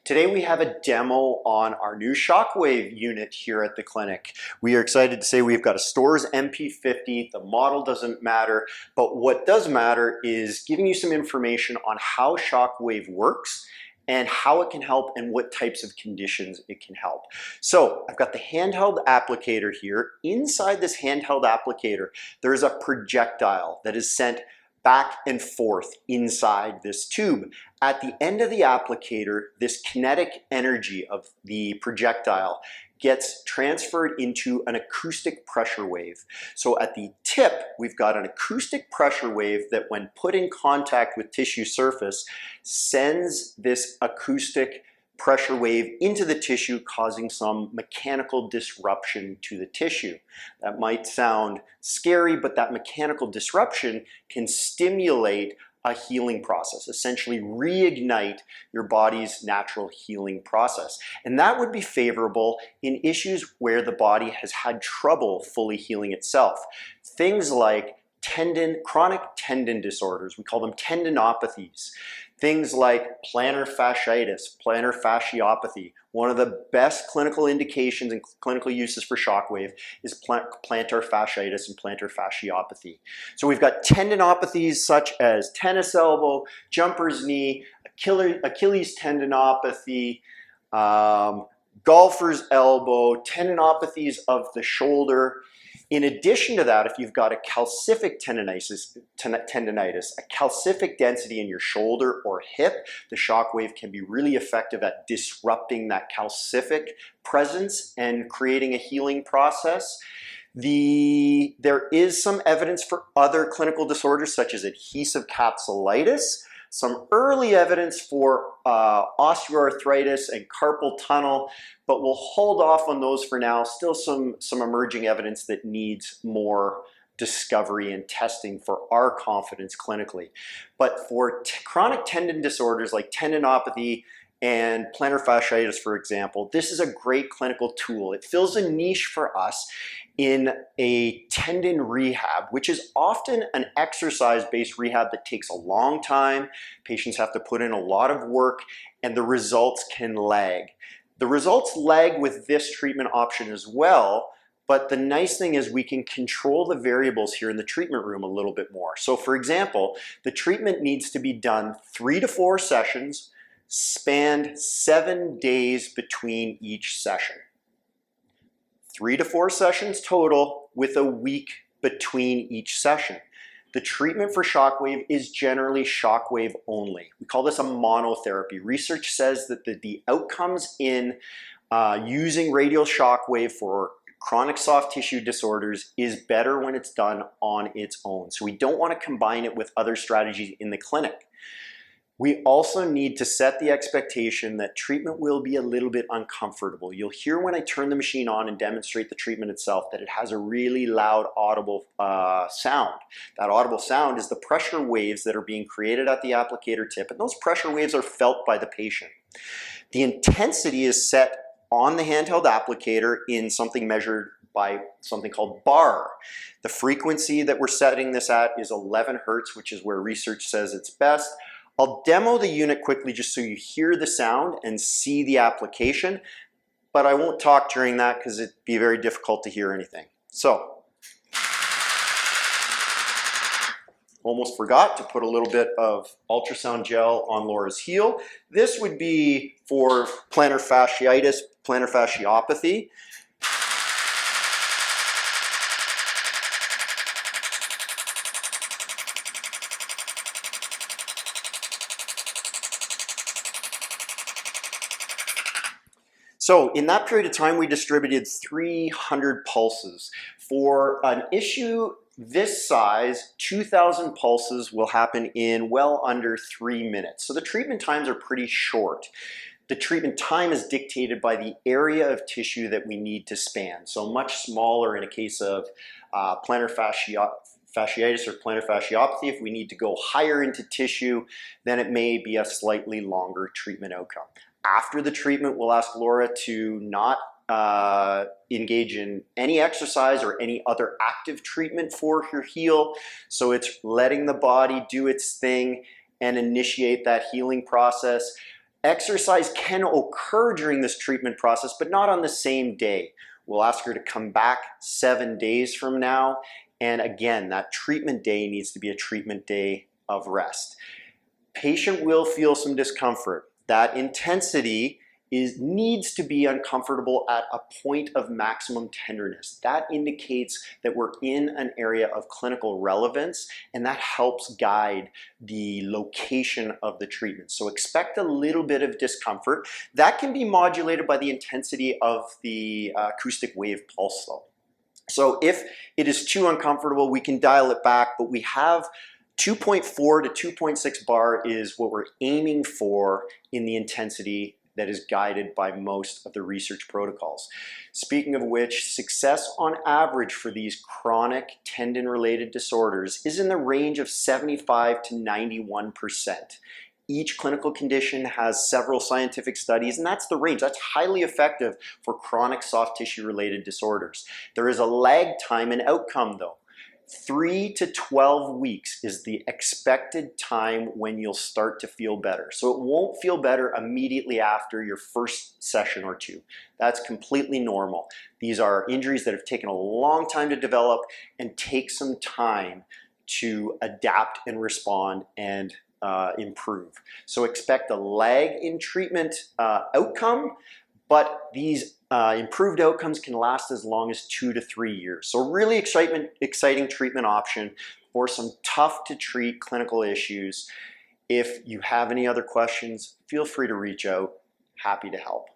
Today we have a demo on our new Shockwave unit here at the clinic. We are excited to say we've got a Stores MP50. The model doesn't matter, but what does matter is giving you some information on how Shockwave works and how it can help and what types of conditions it can help. So I've got the handheld applicator here. Inside this handheld applicator, there's a projectile that is sent back and forth inside this tube. At the end of the applicator, this kinetic energy of the projectile gets transferred into an acoustic pressure wave. So at the tip, we've got an acoustic pressure wave that when put in contact with tissue surface, sends this acoustic pressure wave into the tissue, causing some mechanical disruption to the tissue. That might sound scary, but that mechanical disruption can stimulate a healing process, essentially reignite your body's natural healing process. And that would be favorable in issues where the body has had trouble fully healing itself. Things like chronic tendon disorders, we call them tendinopathies. Things like plantar fasciitis, plantar fasciopathy. One of the best clinical indications and clinical uses for Shockwave is plantar fasciitis and plantar fasciopathy. So we've got tendinopathies such as tennis elbow, jumper's knee, Achilles tendinopathy, golfer's elbow, tendinopathies of the shoulder. In addition to that, if you've got a calcific tendinitis, a calcific density in your shoulder or hip, the Shockwave can be really effective at disrupting that calcific presence and creating a healing process. There is some evidence for other clinical disorders such as adhesive capsulitis, some early evidence for osteoarthritis and carpal tunnel, but we'll hold off on those for now. Still some emerging evidence that needs more discovery and testing for our confidence clinically. But for chronic tendon disorders like tendinopathy and plantar fasciitis, for example, this is a great clinical tool. It fills a niche for us in a tendon rehab, which is often an exercise-based rehab that takes a long time. Patients have to put in a lot of work and the results can lag. The results lag with this treatment option as well, but the nice thing is we can control the variables here in the treatment room a little bit more. So for example, the treatment needs to be done 3 to 4 sessions, spanned 7 days between each session. 3 to 4 sessions total with a week between each session. The treatment for Shockwave is generally Shockwave only. We call this a monotherapy. Research says that the outcomes in using radial Shockwave for chronic soft tissue disorders is better when it's done on its own. So we don't want to combine it with other strategies in the clinic. We also need to set the expectation that treatment will be a little bit uncomfortable. You'll hear when I turn the machine on and demonstrate the treatment itself that it has a really loud audible sound. That audible sound is the pressure waves that are being created at the applicator tip, and those pressure waves are felt by the patient. The intensity is set on the handheld applicator in something measured by something called bar. The frequency that we're setting this at is 11 Hertz, which is where research says it's best. I'll demo the unit quickly just so you hear the sound and see the application, but I won't talk during that because it'd be very difficult to hear anything. So, almost forgot to put a little bit of ultrasound gel on Laura's heel. This would be for plantar fasciitis, plantar fasciopathy. So in that period of time, we distributed 300 pulses. For an issue this size, 2,000 pulses will happen in well under 3 minutes. So the treatment times are pretty short. The treatment time is dictated by the area of tissue that we need to span. So much smaller in a case of plantar fasciitis or plantar fasciopathy. If we need to go higher into tissue, then it may be a slightly longer treatment outcome. After the treatment, we'll ask Laura to not engage in any exercise or any other active treatment for her heel. So it's letting the body do its thing and initiate that healing process. Exercise can occur during this treatment process, but not on the same day. We'll ask her to come back 7 days from now. And again, that treatment day needs to be a treatment day of rest. Patient will feel some discomfort. That intensity needs to be uncomfortable at a point of maximum tenderness. That indicates that we're in an area of clinical relevance, and that helps guide the location of the treatment. So expect a little bit of discomfort. That can be modulated by the intensity of the acoustic wave pulse though. So if it is too uncomfortable, we can dial it back, but we have 2.4 to 2.6 bar is what we're aiming for in the intensity that is guided by most of the research protocols. Speaking of which, success on average for these chronic tendon-related disorders is in the range of 75 to 91%. Each clinical condition has several scientific studies, and that's the range. That's highly effective for chronic soft tissue-related disorders. There is a lag time in outcome though. 3 to 12 weeks is the expected time when you'll start to feel better. So it won't feel better immediately after your first session or two. That's completely normal. These are injuries that have taken a long time to develop and take some time to adapt and respond and improve. So expect a lag in treatment outcome, but these improved outcomes can last as long as 2 to 3 years. So really exciting treatment option for some tough to treat clinical issues. If you have any other questions, feel free to reach out. Happy to help.